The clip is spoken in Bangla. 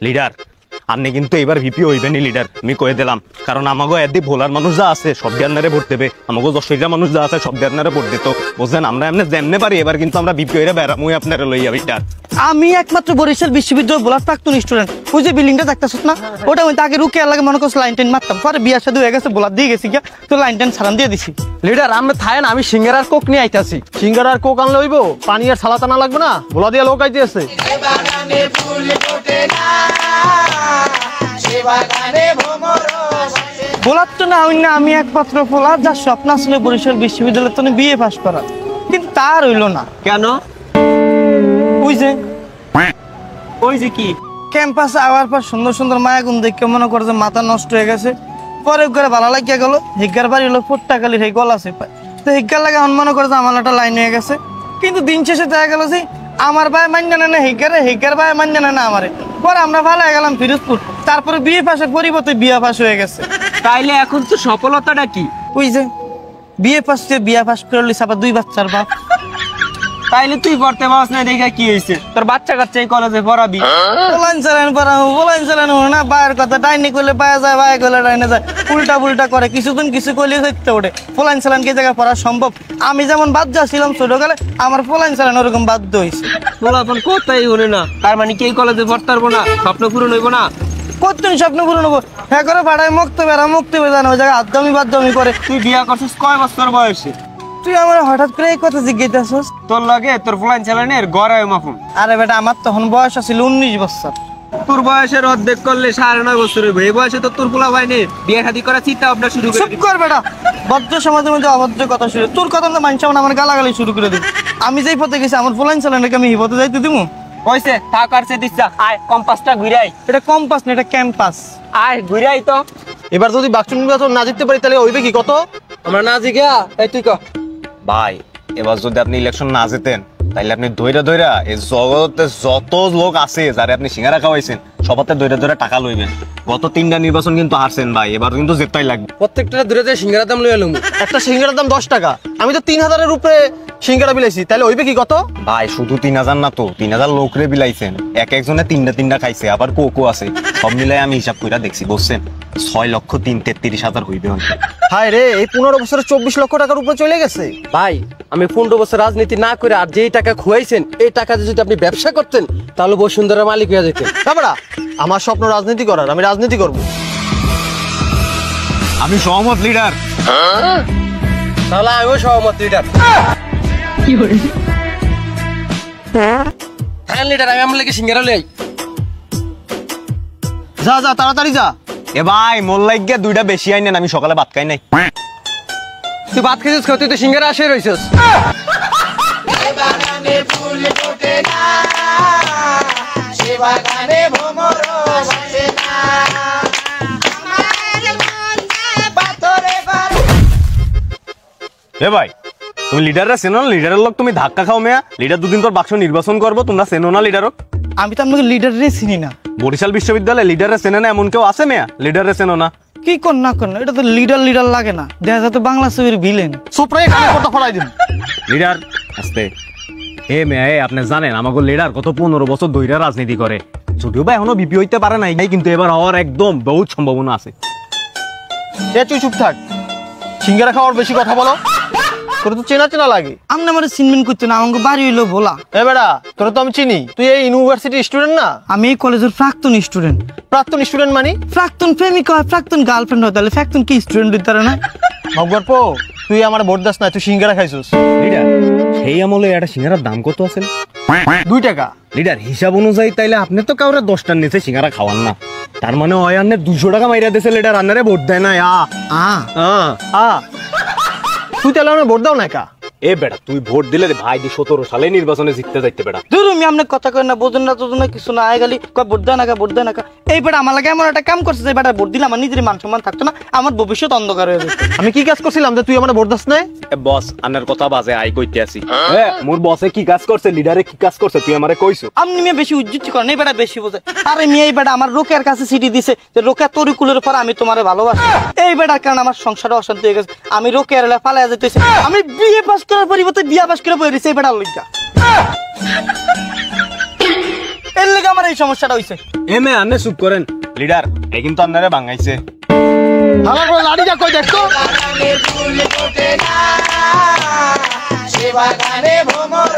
লিডার আপনি কিন্তু এবার ভিপি হইবেনি লিডার, আমি কয়ে দিলাম। কারণ আমাকে এদি ভোলার মানুষ যা আছে সব দেয়ার ভোট দেবে, আমাকে যশোরের মানুষ যা আছে সব দেয়ার ভোট দিত, বুঝলেন? আমরা এমনি যেমনে পারি এবার কিন্তু আমরা ভিপি হইরে বেড়ামুই আপনারা লইয়া লিডার। আমি একমাত্র বরিশাল বিশ্ববিদ্যালয় ভোলার প্রাক্তন স্টুডেন্ট। ওই যে বিল্ডিংটা দেখতেছ না, ওটা আমি তাকে রুকে লাগে মনে করছি লাইন টেন মারতাম, পরে বিয়ার সাথে হয়ে গেছে ভোলার দিয়ে গেছি গিয়া, তো লাইন টেন ছাড়ান দিয়ে দিছি। লিডার আমরা থাকেন, আমি সিঙ্গারার কোক নিয়ে আইতাছি। সিঙ্গারার কোক আনলে হইব, পানি আর সালাত আনা লাগবে না, ভোলা দিয়ে লোক আইতে আছে। ভোলার তো না হই না, আমি একমাত্র ভোলার যার স্বপ্ন আসলে বরিশাল বিশ্ববিদ্যালয় তো বিয়ে পাস করা, কিন্তু তার হইলো না। কেন? ওই যে কি ক্যাম্পাসে আওয়ার পর সুন্দর সুন্দর মায়াগুন দেখে মনে করে যে মাথা নষ্ট হয়ে গেছে। পরে ঘরে ভালো লাগিয়া গেল, হিগার বাড়ি হলো ফোট্টাকালির এই গলা আছে পায়, তো হিগার লাগে এখন মনে করে যে আমার একটা লাইন হয়ে গেছে। কিন্তু দিন শেষে দেখা গেল যে আমার ভাই মান্য না হিগারে, হিগার ভাই মান্য না আমারে। পরে আমরা ভালো হয়ে গেলাম ফিরোজপুর, তারপরে বিয়ে পাশের পরিবর্তে বিয়ে পাশ হয়ে গেছে। তাইলে এখন তো সফলতাটা কি? ওই যে বিয়ে পাশ করলি আবার 2 বাচ্চার বাপ। তাইলে তুই পড়তে পারছ না, দেখা কি হয়েছে? তোর বাচ্চা কাচ্চা এই কলেজে পড়াবি। বলাইন চালানো না, বাইরের কথা ডাইনি করলে পায়া যায়, বাই করলে ডাইনে যায়, উল্টা পুল্টা করে, কিছুদিন কিছু করলে হইতে ওঠে। ফলাইন চালান কি জায়গায় পড়া সম্ভব? আমি যেমন বাধ্য ছিলাম ছোটকালে, আমার ফলাইন চালানো ওরকম বাধ্য হয়েছে। পোলাপন কোথায় হলে না, তার মানে কি এই কলেজে পড়তে পারবো না? স্বপ্ন পূরণ হইব না? কতদিন স্বপ্ন পূরণ হবো? হ্যাঁ করে ভাড়ায় মুক্ত বেড়ানো ওই জায়গায় আদ্যমি বাধ্যমি করে। তুই বিয়া করছিস কয় বছর বয়সে? তুই আমার হঠাৎ করে এই কথা জিজ্ঞাসা? তোর লাগে তোর ফলাইন চালানের গড়ায় মাফুন। আরে বেটা, আমার তখন বয়স ছিল 19 বছর। তোর বয়সের অর্ধেক করলে 9.5 বছর হইব। এই বয়সে তো তোর পোলা ভাই নেই, বিয়ে শাদী করা চিন্তা ভাবনা শুরু করে। চুপ কর বেটা, ভদ্র সমাজের মধ্যে অভদ্র কথা শুরু। তোর কথা না মানছে আমার গালাগালি শুরু করে দিবি। আমি যেই পথে গেছি আমার ফলাইন চালানকে আমি এই পথে যাইতে দিব? হইছে থাক আর সে দিচ্ছা, আয় কম্পাসটা ঘুরাই। এটা কম্পাস না, এটা ক্যাম্পাস। আয় ঘুরাই তো। এবার যদি বাক্স নির্বাচন না জিততে পারি তাহলে হইবে কি কত? আমরা না জিগা, এই তুই ক। ভাই এবার যদি আপনি ইলেকশন না জেতেন তাইলে আপনি ধৈরা এই জগতে যত লোক আছে যারা আপনি সিঙ্গারা খাওয়াইছেন সবাতে ধৈরা টাকা লইবেন। গত 3টা নির্বাচন কিন্তু হারছেন ভাই, এবার কিন্তু জেতাই লাগবে। প্রত্যেকটা দূরে সিঙ্গারা দাম লইয়া লমু। একটা সিঙ্গারার দাম 10 টাকা, আমি তো 3000-এর উপরে সিঙ্গারা বিলাইছি, তাহলে হইবে কি কত? ভাই শুধু 3000 না তো, 3000 লোকরে বিলাইছেন, একজনে 3টা খাইছে, আবার কোকো আছে, সব মিলাই আমি হিসাব কইরা দেখছি, বুঝছেন 6,33,000 হইবে। হায় রে, এই 15 বছরে 24 লক্ষ টাকার উপরে চলে গেছে। ভাই আমি 15 বছর রাজনীতি না করে আর যেই টাকা খুয়াইছেন এই টাকা যদি আপনি ব্যবসা করতেন তাহলে বসুন্ধরা মালিক হয়ে যেতেন। বাবা আমার স্বপ্ন রাজনীতি করার, আমি রাজনীতি করব। আমি সহমত লিডার। তাহলে আমিও সহমত লিডার। হ্যাঁ লিডার, আমি আমার লেগে সিঙ্গারা লই। যা তাড়াতাড়ি যা। এ ভাই মোর লাগিয়া 2টা বেশি আইনেন, আমি সকালে ভাত খাই নাই। তুই ভাত খেয়েছিস, তুই তো সিঙ্গারা আসে রইছিস। এ ভাই তুমি লিডাররা চেনো না? লিডারের লোক তুমি ধাক্কা খাও মেয়া। লিডার 2 দিন পর বাক্স নির্বাচন করবো, তোমরা চেনো না লিডারক? আমি তো আপনাকে লিডারে চিনি না। বরিশাল বিশ্ববিদ্যালয়ে লিডারে চেনে না এমন কেউ আছে মেয়া? লিডারে চেনো না? কি কর না কর না, এটা তো লিডার লাগে না, দেখা যায় তো বাংলা ছবির ভিলেন। সুপ্রাই কানে কথা ফলাই দিন। লিডার আস্তে। এ মেয়া আপনি জানেন আমাকে লিডার কত 15 বছর ধরে রাজনীতি করে, যদিও বা এখনো বিপি হইতে পারে নাই, কিন্তু এবার হওয়ার একদম বহুত সম্ভাবনা আছে। তুই চুপ থাক, সিঙ্গারা খাওয়ার বেশি কথা বলো, তোর তো চেনা লাগে। আপনি আমার চিনবেন করতে না, আমাকে বাড়ি হইলো ভোলা। এ বেটা তোর তো আমি চিনি, তুই এই ইউনিভার্সিটি স্টুডেন্ট না? আমি এই কলেজের প্রাক্তন স্টুডেন্ট। প্রাক্তন স্টুডেন্ট মানে? প্রাক্তন প্রেমিকা হয়, প্রাক্তন গার্লফ্রেন্ড হয়, তাহলে প্রাক্তন কি স্টুডেন্ট হইতে পারে না? ভগবান তুই আমার ভোট দাস না, তুই সিঙ্গারা খাইছিস। লিডার সেই আমলে একটা সিঙ্গারার দাম কত আছে? 2 টাকা। লিডার হিসাব অনুযায়ী তাইলে আপনি তো কাউরে 10টার নিচে সিঙ্গারা খাওয়ান না, তার মানে ওই আন্নে 200 টাকা মাইরা দিয়েছে লিডার, আন্নারে ভোট দেয় না। তুই তাহলে আমার ভোট দাও না কা? এ বেটা তুই ভোট দিলে ভাই 17 সালে নির্বাচনে জিততে যাইতে বেটা। দূর আমি আপনার কথা কই না, বোঝেন না তোজন না কিছু না, আয় গালি কয় ভোট দেয় না কা। এই বেটা আমার লাগে এমন একটা কাম করছে যে বেটা ভোট দিলে আমার নিজের মান সম্মান থাকতো না, আমার ভবিষ্যৎ অন্ধকার হয়ে যেত। আমি কি কাজ করছিলাম যে তুই আমার ভোট দাস না? বস আন্নার কথা বাজে আই কইতে আসি। মোর বসে কি কাজ করছে, লিডারে কি কাজ করছে তুই আমারে কইছো? আপনি মিয়া বেশি উজ্জুতি করেন, এই বেটা বেশি বোঝে। আরে মিয়া এই বেটা আমার রোকের কাছে সিটি দিছে যে রোকের তরিকুলের পর আমি তোমারে ভালোবাসি। এই বেটার কারণে আমার সংসারে অশান্তি হয়ে গেছে, আমি রোকের ফালাইয়া যেতেছি, আমি বিয়ে পাস করার পরিবর্তে বিয়া পাস করে বইরেছি এই বেটার লইগা। এর লেগে আমার এই সমস্যাটা হইছে। এমে আনে চুপ করেন লিডার, এই কিন্তু আপনারে বাঙাইছে। আমার বড় লাড়িটা কই দেখতো। সে বাগানে ভ্রমর